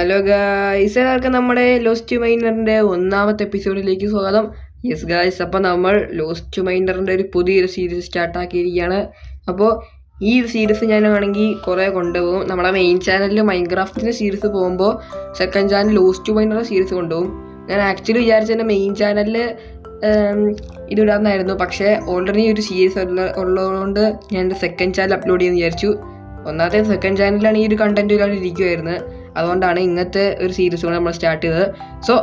Hello guys, എല്ലാവർക്കും നമ്മുടെ lost മൈനറിൻ്റെ ഒന്നാമത്തെ എപ്പിസോഡിലേക്ക് സ്വാഗതം. യെസ് ഗായ്സ്, അപ്പോൾ നമ്മൾ ലോസ്റ്റ് മൈനറിൻ്റെ ഒരു പുതിയൊരു സീരീസ് സ്റ്റാർട്ടാക്കിയിരിക്കുകയാണ്. അപ്പോൾ ഈ സീരീസ് ഞാനാണെങ്കിൽ കുറേ കൊണ്ടുപോകും. നമ്മുടെ മെയിൻ ചാനലിൽ മൈൻക്രാഫ്റ്റിൻ്റെ സീരീസ് പോകുമ്പോൾ സെക്കൻഡ് ചാനൽ ലോസ്റ്റ് മൈനറിൻ്റെ സീരീസ് കൊണ്ടുപോകും. ഞാൻ ആക്ച്വലി വിചാരിച്ചതിൻ്റെ മെയിൻ ചാനലിൽ ഇതിടാമെന്നായിരുന്നു. പക്ഷേ ഓൾറെഡി ഒരു സീരീസ് ഉള്ളതുകൊണ്ട് ഞാൻ എൻ്റെ സെക്കൻഡ് ചാനൽ അപ്ലോഡ് ചെയ്യുമെന്ന് വിചാരിച്ചു. ഒന്നാമത്തെ സെക്കൻഡ് ചാനലിലാണ് ഈ ഒരു കണ്ടൻറ്റ് ഇല്ലാണ്ട് ഇരിക്കുമായിരുന്നു. അതുകൊണ്ടാണ് ഇങ്ങനത്തെ ഒരു സീരീസ് കൊണ്ട് നമ്മൾ സ്റ്റാർട്ട് ചെയ്തത്. സോ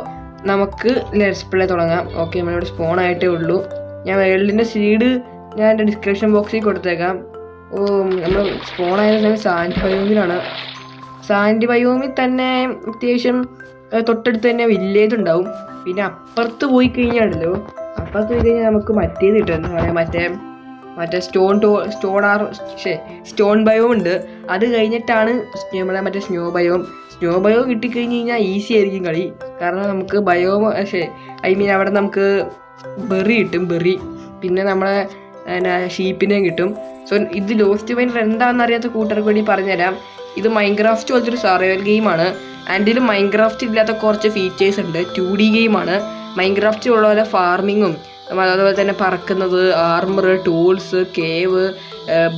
നമുക്ക് ലെറ്റ്സ് പ്ലേ തുടങ്ങാം. ഓക്കെ, നമ്മളിവിടെ സ്പോൺ ആയിട്ടേ ഉള്ളൂ. ഞാൻ വേൾഡിൻ്റെ സീഡ് ഞാൻ എൻ്റെ ഡിസ്ക്രിപ്ഷൻ ബോക്സിൽ കൊടുത്തേക്കാം. നമ്മൾ സ്പോൺ ആയത് സാൻഡ് ബയോമിലാണ്. സാൻഡ് ബയോമിൽ തന്നെ അത്യാവശ്യം തൊട്ടടുത്ത് തന്നെ വില്ലേജ് ഉണ്ടാവും. പിന്നെ അപ്പുറത്ത് പോയി കഴിഞ്ഞാണല്ലോ, അപ്പുറത്ത് പോയി കഴിഞ്ഞാൽ നമുക്ക് മറ്റേത് കിട്ടും. എന്താ പറയുക, മറ്റേ സ്റ്റോൺ ബയോം ഉണ്ട്. അത് കഴിഞ്ഞിട്ടാണ് നമ്മളെ മറ്റേ സ്നോ ബയോം കിട്ടിക്കഴിഞ്ഞ് കഴിഞ്ഞാൽ ഈസി ആയിരിക്കും കളി. കാരണം നമുക്ക് അവിടെ നമുക്ക് ബെറി കിട്ടും. പിന്നെ നമ്മളെ ഷീപ്പിനെയും കിട്ടും. സോ ഇത് ലോസ്റ്റ് മൈനർ എന്താണെന്ന് അറിയാത്ത കൂട്ടുകാർക്ക് വേണ്ടി പറഞ്ഞുതരാം. ഇത് മൈൻക്രാഫ്റ്റ് പോലത്തെ ഒരു സർവൈവൽ ഗെയിമാണ്. ആൻഡ് ഇതിൽ മൈൻക്രാഫ്റ്റ് ഇല്ലാത്ത കുറച്ച് ഫീച്ചേഴ്സ് ഉണ്ട്. 2D ഗെയിമാണ്. മൈൻക്രാഫ്റ്റ് ഉള്ള പോലെ ഫാർമിങ്ങും അതുപോലെ തന്നെ പറക്കുന്നത്, ആർമർ, ടൂൾസ്, കേവ്,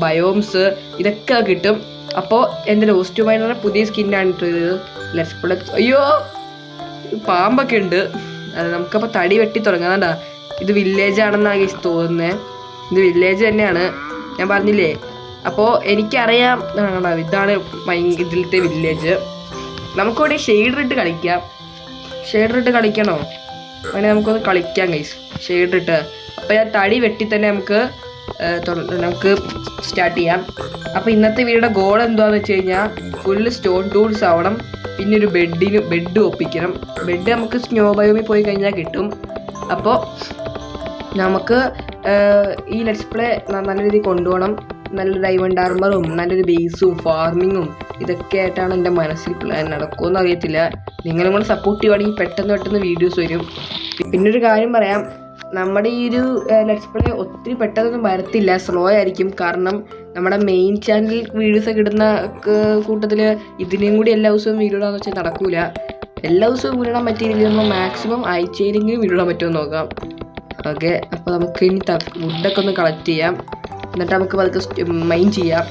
ബയോംസ് ഇതൊക്കെ കിട്ടും. അപ്പോൾ എൻ്റെ ലോസ്റ്റ് മൈനറിൻ്റെ പുതിയ സ്കിന്നാണ് ഇത്. Let's play. അയ്യോ, പാമ്പൊക്കെ ഉണ്ട്. അത് നമുക്കപ്പോൾ തടി വെട്ടി തുടങ്ങാണ്ടാ. ഇത് വില്ലേജ് ആണെന്നാണ് തോന്നുന്നത്. ഇത് വില്ലേജ് തന്നെയാണ്, ഞാൻ പറഞ്ഞില്ലേ. അപ്പോൾ എനിക്കറിയാം ഇതാണ് ഇതിലത്തെ വില്ലേജ്. നമുക്കിവിടെ ഷെയ്ഡറിട്ട് കളിക്കാം. ഷെയ്ഡറിട്ട് കളിക്കണോ? അങ്ങനെ നമുക്കൊന്ന് കളിക്കാം ഗൈസ്, ഷെയ്ഡിട്ട്. അപ്പോൾ ഞാൻ തടി വെട്ടി തന്നെ നമുക്ക് സ്റ്റാർട്ട് ചെയ്യാം. അപ്പോൾ ഇന്നത്തെ വീഡിയോയുടെ ഗോൾ എന്താണെന്ന് വെച്ച് കഴിഞ്ഞാൽ ഫുള്ള് സ്റ്റോൺ ടൂൾസ് ആവണം. പിന്നെ ഒരു ബെഡ് ഒപ്പിക്കണം. ബെഡ് നമുക്ക് സ്നോ ബയോമിൽ പോയി കഴിഞ്ഞാൽ കിട്ടും. അപ്പോൾ നമുക്ക് ഈ ലെറ്റ്സ് പ്ലേ നല്ല രീതിയിൽ കൊണ്ടുപോകണം. നല്ലൊരു ഡയമണ്ട് ആർമറും നല്ലൊരു ബേസും ഫാർമിങ്ങും ഇതൊക്കെ ആയിട്ടാണ് എൻ്റെ മനസ്സിൽ പ്ലാൻ. നടക്കുമെന്ന് അറിയത്തില്ല. നിങ്ങളും കൂടെ സപ്പോർട്ട് ചെയ്യുവാണെങ്കിൽ പെട്ടെന്ന് വീഡിയോസ് വരും. പിന്നൊരു കാര്യം പറയാം, നമ്മുടെ ഈ ഒരു ലെറ്റ്സ് പ്ലേ ഒത്തിരി പെട്ടെന്നൊന്നും വരത്തില്ല, സ്ലോ ആയിരിക്കും. കാരണം നമ്മുടെ മെയിൻ ചാനൽ വീഡിയോസൊക്കെ ഇടുന്ന കൂട്ടത്തിൽ ഇതിനെയും കൂടി എല്ലാ ദിവസവും വീഡിയോ ഇടാന്ന് വെച്ചാൽ നടക്കൂല. എല്ലാ ദിവസവും വീഡിയോ ഇടാൻ പറ്റിയില്ലെങ്കിൽ നമ്മൾ മാക്സിമം ആഴ്ചയിലെങ്കിലും വീഡിയോ ഇടാൻ പറ്റുമെന്ന് നോക്കാം. ഓക്കെ, അപ്പോൾ നമുക്ക് ഇനി വുഡൊക്കെ ഒന്ന് കളക്ട് ചെയ്യാം. എന്നിട്ട് നമുക്ക് അതൊക്കെ മൈൻ ചെയ്യാം.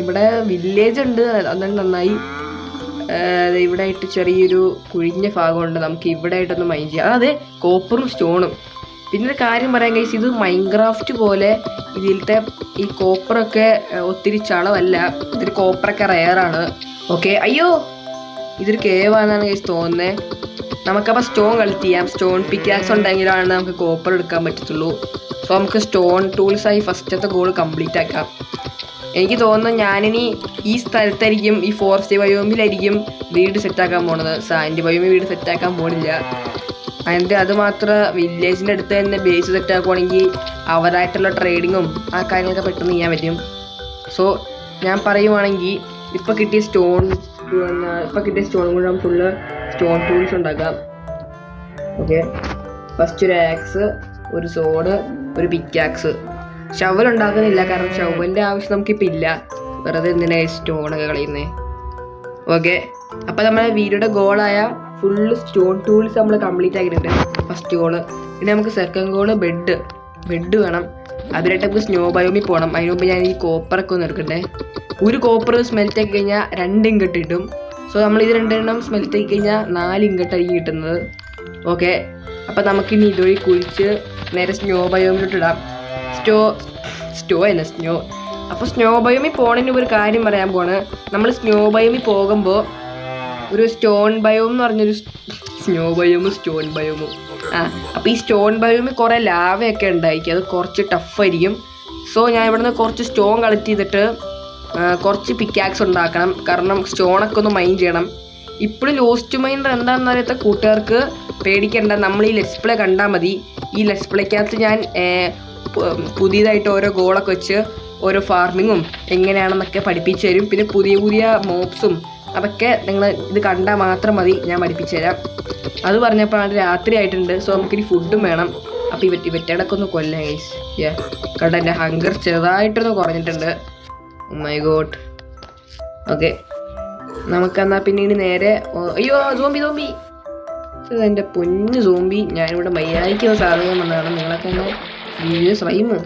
ഇവിടെ വില്ലേജ് ഉണ്ട്, അതാണ് നന്നായി. ഇവിടെ ആയിട്ട് ചെറിയൊരു കുഴിഞ്ഞ ഭാഗമുണ്ട്, നമുക്ക് ഇവിടെ ആയിട്ടൊന്ന് മൈൻ ചെയ്യാം. അതെ, കോപ്പറും സ്റ്റോണും. പിന്നെ ഒരു കാര്യം പറയാൻ കഴിച്ച്, ഇത് മൈൻക്രാഫ്റ്റ് പോലെ ഇതിലത്തെ ഈ കോപ്പറൊക്കെ ഒത്തിരി ചളവല്ല. ഇതിൽ കോപ്പറൊക്കെ റെയറാണ്. ഓക്കെ, അയ്യോ ഇതൊരു കേവാണെന്നാണ് കഴിച്ച് തോന്നുന്നത്. നമുക്കപ്പോൾ സ്റ്റോൺ കളക്ട് ചെയ്യാം. സ്റ്റോൺ പിക്കാക്സ് ഉണ്ടെങ്കിലാണ് നമുക്ക് കോപ്പർ എടുക്കാൻ പറ്റത്തുള്ളൂ. സോ നമുക്ക് സ്റ്റോൺ ടൂൾസായി ഫസ്റ്റത്തെ ഗോൾ കംപ്ലീറ്റ് ആക്കാം. എനിക്ക് തോന്നുന്നു ഞാനിനി ഈ സ്ഥലത്തായിരിക്കും, ഈ ഫോറസ്റ്റ് ബയോമിലായിരിക്കും വീട് സെറ്റാക്കാൻ പോണത്. സാൻഡ് ബയോമിൽ വീട് സെറ്റാക്കാൻ പോണില്ല. അതിൻ്റെ അത് മാത്രം വില്ലേജിൻ്റെ അടുത്ത് തന്നെ ബേസ് സെറ്റാക്കുവാണെങ്കിൽ അവരായിട്ടുള്ള ട്രേഡിങ്ങും ആ കാര്യങ്ങളൊക്കെ പെട്ടെന്ന് ചെയ്യാൻ പറ്റും. സോ ഞാൻ പറയുവാണെങ്കിൽ ഇപ്പോൾ കിട്ടിയ സ്റ്റോൺ കൊണ്ട് നമുക്ക് ഫുള്ള് സ്റ്റോൺ ടൂൾസ് ഉണ്ടാക്കാം. ഓക്കെ, ഫസ്റ്റ് ഒരു ആക്സ്, ഒരു സോഡ്, ഒരു പിക്കാക്സ്. ഷവൽ ഉണ്ടാക്കുന്നില്ല, കാരണം ഷവലിൻ്റെ ആവശ്യം നമുക്കിപ്പോൾ ഇല്ല. വെറുതെ എന്തിനാണ് സ്റ്റോണൊക്കെ കളയുന്നത്. ഓക്കെ, അപ്പോൾ നമ്മുടെ വീഡിയോയുടെ ഗോളായ ഫുള്ള് സ്റ്റോൺ ടൂൾസ് നമ്മൾ കംപ്ലീറ്റ് ആക്കിയിട്ടുണ്ട്. First goal. പിന്നെ നമുക്ക് സെക്കൻഡ് ഗോള് ബെഡ് വേണം. അതിനായിട്ട് നമുക്ക് സ്നോ ബയോമിൽ പോകണം. അതിന് മുമ്പ് ഞാൻ ഈ കോപ്പറൊക്കെ ഒന്ന് എടുക്കണ്ടേ. ഒരു കോപ്പർ സ്മെൽറ്റ് ആക്കി കഴിഞ്ഞാൽ 2 ഇങ്കട്ട് കിട്ടും. സോ നമ്മൾ ഇത് 2 സ്മെൽറ്റ് ആക്കി കഴിഞ്ഞാൽ 4 ഇങ്കട്ടായിരിക്കും കിട്ടുന്നത്. ഓക്കെ, അപ്പോൾ നമുക്കിനി ഇതുവഴി കുഴിച്ച് നേരെ സ്നോ ബയോമിലോട്ട് ഇടാം. സ്നോ. അപ്പോൾ സ്നോ ബയോമിൽ പോണതിന് ഒരു കാര്യം പറയാൻ പോണ്. നമ്മൾ സ്നോ ബയോമിൽ പോകുമ്പോൾ ഒരു സ്റ്റോൺ ബയോം എന്ന് പറഞ്ഞൊരു സ്റ്റോൺ ബയോമും അപ്പോൾ ഈ സ്റ്റോൺ ബയോമിൽ കുറേ ലാവയൊക്കെ ഉണ്ടായിരിക്കും. അത് കുറച്ച് ടഫായിരിക്കും. സോ ഞാൻ ഇവിടുന്ന് കുറച്ച് സ്റ്റോൺ കളക്ട് ചെയ്തിട്ട് കുറച്ച് പിക്കാക്സ് ഉണ്ടാക്കണം. കാരണം സ്റ്റോണൊക്കെ ഒന്ന് മൈൻ ചെയ്യണം. ഇപ്പോഴും ലോസ്റ്റ് മൈനർ എന്താണെന്ന് അറിയാത്ത കൂട്ടുകാർക്ക് പേടിക്കേണ്ട. നമ്മൾ ഈ ലെറ്റ്സ് പ്ലേ കണ്ടാൽ മതി. ഈ ലെറ്റ്സ് പ്ലേക്കകത്ത് ഞാൻ പുതിയതായിട്ട് ഓരോ ഗോളൊക്കെ വെച്ച് ഓരോ ഫാർമിങ്ങും എങ്ങനെയാണെന്നൊക്കെ പഠിപ്പിച്ചു തരും. പിന്നെ പുതിയ മോബ്സും അതൊക്കെ നിങ്ങൾ ഇത് കണ്ടാൽ മാത്രം മതി, ഞാൻ പഠിപ്പിച്ചു തരാം. അത് പറഞ്ഞപ്പോഴാണ് രാത്രി ആയിട്ടുണ്ട്. സോ നമുക്കിനി ഫുഡും വേണം. അപ്പോൾ ഇവറ്റടക്കം ഒന്ന് കൊല്ലാം ഗൈസ്. കണ്ട എൻ്റെ ഹങ്കർ ചെറുതായിട്ടൊന്ന് കുറഞ്ഞിട്ടുണ്ട്. My God. ഓക്കെ, നമുക്കെന്നാൽ പിന്നീട് നേരെ അയ്യോ സോംബി എൻ്റെ പൊന്ന് സോംബി, ഞാനിവിടെ മര്യാദയ്ക്ക് സാധനം വന്നതാണ്. നിങ്ങളൊക്കെ തന്നെ വീഡിയോ സ്ലൈമ്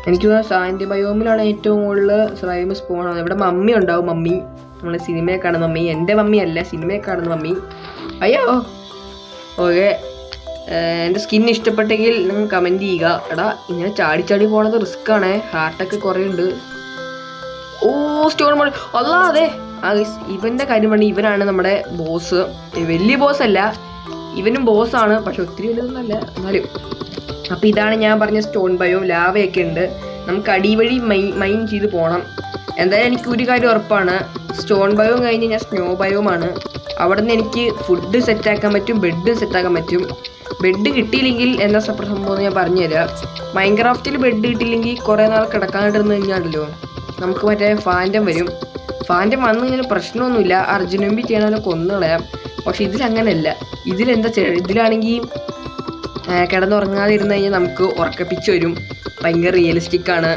എനിക്ക് സാൻഡ് ബയോമിലാണ് ഏറ്റവും കൂടുതൽ സ്ലൈം സ്പോൺ ആവുന്നത്. ഇവിടെ മമ്മി ഉണ്ടാവും. മമ്മി നമ്മളെ സിനിമയെ കാണുന്ന മമ്മി, എൻ്റെ മമ്മി അല്ല, സിനിമയെ കാണുന്ന മമ്മി. അയ്യോ ഓക്കെ, എൻ്റെ സ്കിൻ ഇഷ്ടപ്പെട്ടെങ്കിൽ നിങ്ങൾ കമൻറ്റ് ചെയ്യുക. എടാ ഇങ്ങനെ ചാടി പോണത് റിസ്ക് ആണ്, ഹാർട്ടൊക്കെ കുറേ ഉണ്ട്. ഓ സ്റ്റോൺ മോൾ അല്ല, അതെ ഇവൻ്റെ കാര്യം പറഞ്ഞാൽ ഇവനാണ് നമ്മുടെ ബോസ്. വലിയ ബോസ് അല്ല, ഇവനും ബോസാണ്, പക്ഷെ ഒത്തിരി വലുതൊന്നുമല്ല എന്നാലും. അപ്പം ഇതാണ് ഞാൻ പറഞ്ഞ സ്റ്റോൺ ബയോം. ലാവയൊക്കെ ഉണ്ട്, നമുക്ക് അടിവഴി മൈൻ ചെയ്ത് പോകണം. എന്തായാലും എനിക്ക് ഒരു കാര്യം ഉറപ്പാണ്, സ്റ്റോൺ ബയോം കഴിഞ്ഞ് ഞാൻ സ്നോ ബയോമാണ്. അവിടെ നിന്ന് എനിക്ക് ഫുഡ് സെറ്റാക്കാൻ പറ്റും, ബെഡ് സെറ്റാക്കാൻ പറ്റും. ബെഡ് കിട്ടിയില്ലെങ്കിൽ എന്താ സംഭവം ഞാൻ പറഞ്ഞുതരാം. മൈൻക്രാഫ്റ്റിൽ ബെഡ് കിട്ടിയില്ലെങ്കിൽ കുറേ നാൾ കിടക്കാണ്ടിരുന്ന് കഴിഞ്ഞാണല്ലോ നമുക്ക് മറ്റേ ഫാൻറ്റം വരും. ഫാൻറ്റം വന്നു കഴിഞ്ഞാൽ പ്രശ്നമൊന്നുമില്ല, അർജുനമ്പി ചെയ്യണമല്ലോ കൊന്നു കളയാം. പക്ഷെ ഇതിലങ്ങനെയല്ല. ഇതിലാണെങ്കിൽ കിടന്നുറങ്ങാതെ ഇരുന്ന് കഴിഞ്ഞാൽ നമുക്ക് ഉറക്കപ്പിച്ച് വരും, ഭയങ്കര റിയലിസ്റ്റിക് ആണ്.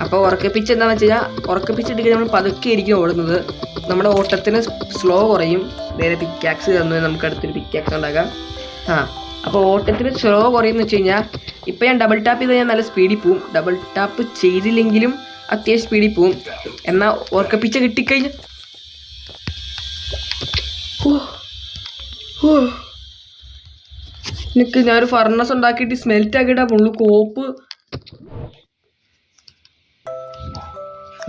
അപ്പോൾ ഉറക്കപ്പിച്ച് എന്താണെന്ന് വെച്ച് കഴിഞ്ഞാൽ ഉറക്കപ്പിച്ചിട്ട് നമ്മൾ പതുക്കെ ആയിരിക്കും ഓടുന്നത്, നമ്മുടെ ഓട്ടത്തിന് സ്ലോ കുറയും. വേറെ പിക്കാക്സ് തന്നു നമുക്ക് അടുത്തൊരു പിക്കാക്സ് ഉണ്ടാകാം. അപ്പോൾ ഓട്ടത്തിന് സ്ലോ കുറയുമെന്ന് വെച്ച് കഴിഞ്ഞാൽ ഇപ്പം ഞാൻ ഡബിൾ ടാപ്പ് ചെയ്ത് കഴിഞ്ഞാൽ നല്ല സ്പീഡിൽ പോവും. ഡബിൾ ടാപ്പ് ചെയ്തില്ലെങ്കിലും അത്യാവശ്യം സ്പീഡിൽ പോവും. എന്നാൽ ഉറക്കപ്പിച്ച കിട്ടിക്കഴിഞ്ഞാൽ എനിക്ക് ഞാനൊരു ഫർണസ് ഉണ്ടാക്കിയിട്ട് സ്മെൽറ്റ് ആക്കിയിട്ടാ പുള്ളു കോപ്പ്.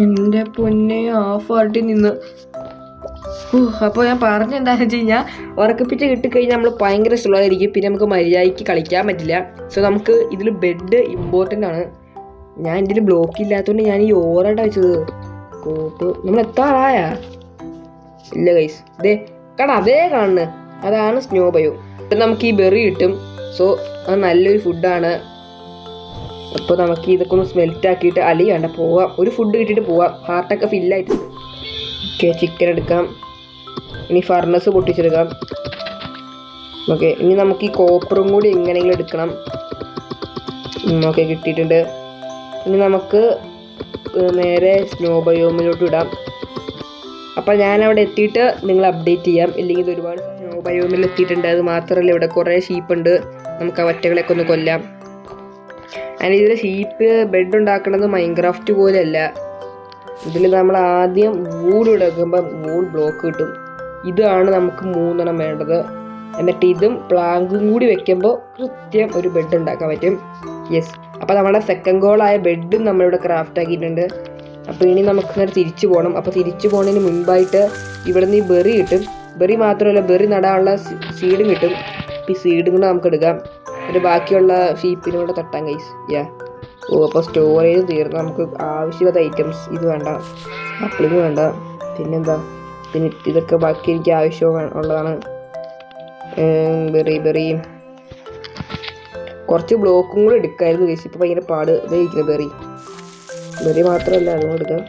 എൻ്റെ പൊന്നെ ഹാഫാട്ടി നിന്ന്. അപ്പോൾ ഞാൻ പറഞ്ഞെന്താണെന്ന് വെച്ച് കഴിഞ്ഞാൽ ഉറക്കപ്പിച്ച് കിട്ടിക്കഴിഞ്ഞാൽ നമ്മൾ ഭയങ്കര സ്ലോ ആയിരിക്കും, പിന്നെ നമുക്ക് മര്യാദയ്ക്ക് കളിക്കാൻ പറ്റില്ല. സോ നമുക്ക് ഇതിൽ ബെഡ് ഇമ്പോർട്ടൻ്റ് ആണ്. ഞാൻ ഇതിൽ ബ്ലോക്ക് ഇല്ലാത്തതുകൊണ്ട് ഞാൻ ഈ ഓറായിട്ടാണ് വെച്ചത്. കോപ്പ് നമ്മൾ എത്താറായ ഇല്ല ഗൈസ്, ഇതേ അതേ കാണുന്നത് അതാണ് സ്നോ ബയോ. നമുക്ക് ഈ ബെറി കിട്ടും. സോ അത് നല്ലൊരു ഫുഡാണ്. അപ്പോൾ നമുക്ക് ഇതൊക്കെ ഒന്ന് സ്മെൽറ്റ് ആക്കിയിട്ട് അല്ലെങ്കിൽ വേണ്ട പോവാം, ഒരു ഫുഡ് കിട്ടിയിട്ട് പോവാം. ഹാർട്ടൊക്കെ ഫില്ലായിട്ട്. ഓക്കെ, ചിക്കൻ എടുക്കാം. ഇനി ഫർണസ് പൊട്ടിച്ചെടുക്കാം. ഓക്കെ, ഇനി നമുക്ക് ഈ കോപ്പറും കൂടി എങ്ങനെയെങ്കിലും എടുക്കണം. ഓക്കെ, കിട്ടിയിട്ടുണ്ട്. ഇനി നമുക്ക് നേരെ സ്നോ ബയോമിലോട്ട് ഇടാം. അപ്പോൾ ഞാനവിടെ എത്തിയിട്ട് നിങ്ങൾ അപ്ഡേറ്റ് ചെയ്യാം. ഇല്ലെങ്കിൽ ഇത് ഒരുപാട് സ്നോ ബയോമിൽ എത്തിയിട്ടുണ്ട്. അത് മാത്രമല്ല ഇവിടെ കുറേ ഷീപ്പുണ്ട്, നമുക്ക് ആ വറ്റകളൊക്കെ ഒന്ന് കൊല്ലാം. അതിന് ഇതിൽ ഷീപ്പ് ബെഡ് ഉണ്ടാക്കുന്നത് മൈൻക്രാഫ്റ്റ് പോലെയല്ല. ഇതിൽ നമ്മൾ ആദ്യം വൂൾ എടുക്കുമ്പോൾ വൂൾ ബ്ലോക്ക് കിട്ടും. ഇതാണ് നമുക്ക് 3 എണ്ണം വേണ്ടത്. എന്നിട്ട് ഇതും പ്ലാങ്കും കൂടി വെക്കുമ്പോൾ കൃത്യം ഒരു ബെഡ് ഉണ്ടാക്കാൻ പറ്റും. യെസ്, അപ്പോൾ നമ്മുടെ സെക്കൻഡ് ഗോളായ ബെഡും നമ്മളിവിടെ ക്രാഫ്റ്റ് ആക്കിയിട്ടുണ്ട്. അപ്പോൾ ഇനി നമുക്ക് നേരെ തിരിച്ചു പോകണം. അപ്പോൾ തിരിച്ചു പോകുന്നതിന് മുൻപായിട്ട് ഇവിടെ നിന്ന് ഈ ബെറി കിട്ടും. ബെറി മാത്രമല്ല, ബെറി നടാനുള്ള സീഡും കിട്ടും. ഈ സീഡും കൂടെ നമുക്ക് എടുക്കാം. ഒരു ബാക്കിയുള്ള ഷീപ്പിനൂടെ തട്ടാം ഗൈസ്. അപ്പോൾ സ്റ്റോറേജ് തീർന്നു. നമുക്ക് ആവശ്യമുള്ള ഐറ്റംസ് ഇത് വേണ്ട, അപ്ലിങ് വേണ്ട, പിന്നെന്താ, പിന്നെ ഇതൊക്കെ ബാക്കി എനിക്ക് ആവശ്യമുള്ളതാണ്. ബെറിയും കുറച്ച് ബ്ലോക്കും കൂടെ എടുക്കായിരുന്നു ഗൈസ്. ഇപ്പോൾ ഭയങ്കര പാട് ഇതായിരിക്കുന്നത് ബെറി മാത്രമല്ല, അതും എടുക്കാം.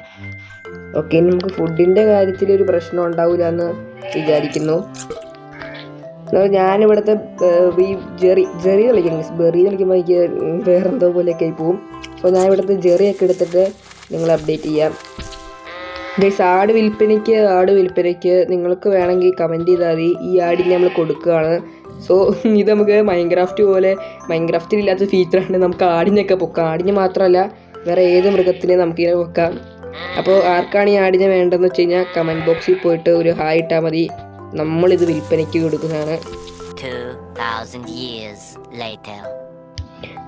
ഓക്കെ, ഇനി നമുക്ക് ഫുഡിൻ്റെ കാര്യത്തിൽ ഒരു പ്രശ്നം ഉണ്ടാവില്ല എന്ന് വിചാരിക്കുന്നു. ഞാനിവിടുത്തെ ഈ ജെറി കളിക്കുന്നു. ബെറി കളിക്കുമ്പോൾ എനിക്ക് വേറെന്തോ പോലെയൊക്കെ ആയി പോവും. അപ്പോൾ ഞാൻ ഇവിടുത്തെ ജെറിയൊക്കെ എടുത്തിട്ട് നിങ്ങൾ അപ്ഡേറ്റ് ചെയ്യാം ഗൈസ്. ആട് വിൽപ്പനയ്ക്ക് നിങ്ങൾക്ക് വേണമെങ്കിൽ കമൻറ്റ് ചെയ്താൽ മതി. ഈ ആടിനെ നമ്മൾ കൊടുക്കുകയാണ്. സോ ഇത് നമുക്ക് മൈൻക്രാഫ്റ്റിൽ ഇല്ലാത്ത ഫീച്ചറാണ്. നമുക്ക് ആടിനൊക്കെ പൊക്കാം. ആടിനെ മാത്രമല്ല വേറെ ഏത് മൃഗത്തിനെ നമുക്കിങ്ങനെ വെക്കാം. അപ്പോൾ ആർക്കാണ് ഈ ആടിനെ വേണ്ടതെന്ന് വെച്ച് കഴിഞ്ഞാൽ കമൻറ്റ് ബോക്സിൽ പോയിട്ട് ഒരു ഹായ് ഇട്ടാൽ മതി. നമ്മളിത് വിൽപ്പനയ്ക്ക് കൊടുക്കുന്നതാണ്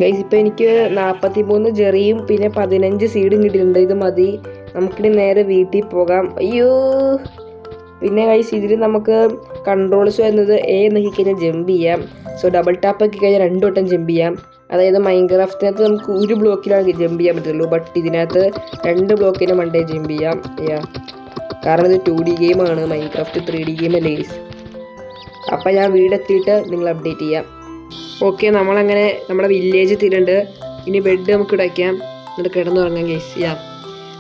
ഗൈസ്. ഇപ്പോൾ എനിക്ക് 43 ജെറിയും പിന്നെ 15 സീഡും കിട്ടിയിട്ടുണ്ട്. ഇത് മതി, നമുക്കിനി നേരെ വീട്ടിൽ പോകാം. അയ്യോ, പിന്നെ ഗൈസ് ഇതിൽ നമുക്ക് കൺട്രോൾസ് വരുന്നത് നോക്കിക്കഴിഞ്ഞാൽ ജമ്പ് ചെയ്യാം. സോ ഡബിൾ ടാപ്പ് ആക്കി കഴിഞ്ഞാൽ 2 വട്ടം ജമ്പ് ചെയ്യാം. അതായത് മൈൻക്രാഫ്റ്റിനകത്ത് നമുക്ക് ഒരു ബ്ലോക്കിലാണ് ജമ്പ് ചെയ്യാൻ പറ്റുള്ളൂ, ബട്ട് ഇതിനകത്ത് 2 ബ്ലോക്കിന് മണ്ടേ ജമ്പ് ചെയ്യാം. കാരണം ഇത് 2D ഗെയിമാണ്, മൈൻക്രാഫ്റ്റ് 3D ഗെയിം അല്ലേ ഗൈസ്. അപ്പം ഞാൻ വീടെത്തിയിട്ട് നിങ്ങൾ അപ്ഡേറ്റ് ചെയ്യാം. ഓക്കെ, നമ്മളങ്ങനെ നമ്മുടെ വില്ലേജ് എത്തിയിട്ടുണ്ട്. ഇനി ബെഡ് നമുക്ക് ഇടയ്ക്കാം, എന്നിട്ട് കിടന്നുറങ്ങാം ഗൈസ്.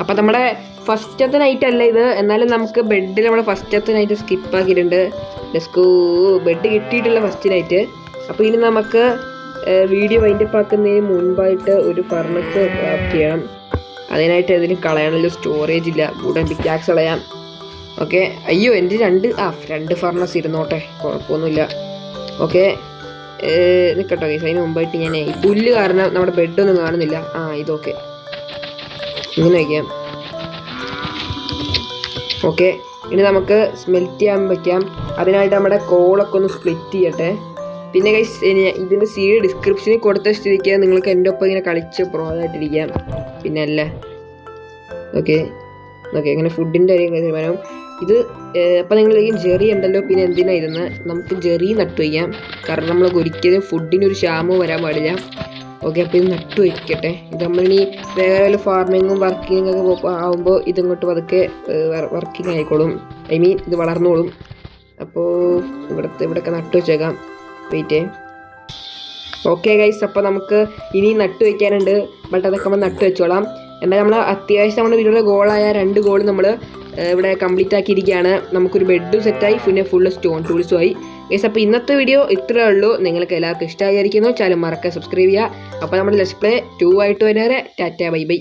അപ്പം നമ്മുടെ ഫസ്റ്റത്തെ നൈറ്റ് അല്ല ഇത്, എന്നാലും നമുക്ക് ബെഡിൽ നമ്മുടെ ഫസ്റ്റത്തെ നൈറ്റ് സ്കിപ്പ് ആക്കിയിട്ടുണ്ട്. ബെഡ് കിട്ടിയിട്ടുള്ള ഫസ്റ്റ് നൈറ്റ്. അപ്പോൾ ഇനി നമുക്ക് വീഡിയോ വൈൻഡപ്പ് ആക്കുന്നതിന് മുൻപായിട്ട് ഒരു ഫർണസ് ക്രാഫ്റ്റ് ചെയ്യണം. അതിനായിട്ട് ഇതിന് കളയാനുള്ള സ്റ്റോറേജ് ഇല്ല, വുഡൻ പിക്കാക്സ് കളയാം. ഓക്കെ. അയ്യോ എൻ്റെ രണ്ട് ഫർണസ് ഇരുന്നോട്ടെ, കുഴപ്പമൊന്നുമില്ല. ഓക്കെ നിൽക്കട്ടോ ഗൈസ്. അതിന് മുമ്പായിട്ട് ഞാൻ ഈ പുല്ല് കാരണം നമ്മുടെ ബെഡൊന്നും കാണുന്നില്ല. ഇതൊക്കെ ഇങ്ങനെ വയ്ക്കാം. ഓക്കെ ഇനി നമുക്ക് സ്മെൽറ്റ് ചെയ്യാൻ വയ്ക്കാം. അതിനായിട്ട് നമ്മുടെ കോളൊക്കെ ഒന്ന് സ്പ്ലിറ്റ് ചെയ്യട്ടെ. പിന്നെ ഗൈസ് ഇതിൻ്റെ സീഡ് ഡിസ്ക്രിപ്ഷനിൽ കൊടുത്ത സ്ഥിതിക്ക് നിങ്ങൾക്ക് എൻ്റെ ഒപ്പം ഇങ്ങനെ കളിച്ച് പ്രോതായിട്ടിരിക്കാം. പിന്നെ അല്ലേ ഓക്കെ ഇങ്ങനെ ഫുഡിൻ്റെ തീരുമാനം ഇത്. അപ്പം നിങ്ങളിലേക്കും ജെറി ഉണ്ടല്ലോ, പിന്നെ എന്തിനാ ഇരുന്ന് നമുക്ക് ജെറി നട്ടു വയ്ക്കാം. കാരണം നമ്മൾ ഒരിക്കലും ഫുഡിനൊരു ക്ഷാമവും വരാൻ പാടില്ല. ഓക്കെ അപ്പോൾ ഇത് നട്ടു വയ്ക്കട്ടെ. ഇത് നമ്മളിനി വേറെ വല്ല ഫാർമിങ്ങും വർക്കിങ്ങും ഒക്കെ ആകുമ്പോൾ ഇതിങ്ങോട്ട് പതുക്കെ വർക്കിംഗ് ആയിക്കോളും. ഇത് വളർന്നോളും. അപ്പോൾ ഇവിടെയൊക്കെ നട്ടു വെച്ചേക്കാം. വെയിറ്റ്. ഓക്കെ ഗൈസ് അപ്പോൾ നമുക്ക് ഇനി നട്ടു വയ്ക്കാനുണ്ട്. ബട്ട് അതൊക്കെ നമ്മൾ നട്ടു വെച്ചോളാം. എന്നാൽ നമ്മൾ അത്യാവശ്യം നമ്മുടെ വീഡിയോയുടെ ഗോളായ 2 ഗോൾ നമ്മൾ ഇവിടെ കംപ്ലീറ്റ് ആക്കിയിരിക്കുകയാണ്. നമുക്കൊരു ബെഡും സെറ്റായി, പിന്നെ ഫുള്ള് സ്റ്റോൺ ടൂൾസും ആയി. ഗൈസ് അപ്പോൾ ഇന്നത്തെ വീഡിയോ ഇത്രയേ ഉള്ളൂ. നിങ്ങൾക്ക് എല്ലാവർക്കും ഇഷ്ടമായിരിക്കുന്നു. ചാനൽ മറക്കാൻ സബ്സ്ക്രൈബ് ചെയ്യുക. അപ്പോൾ നമ്മുടെ ലെറ്റ്സ് പ്ലേ 2 ആയിട്ട് വരെ ടാറ്റ ബൈ ബൈ.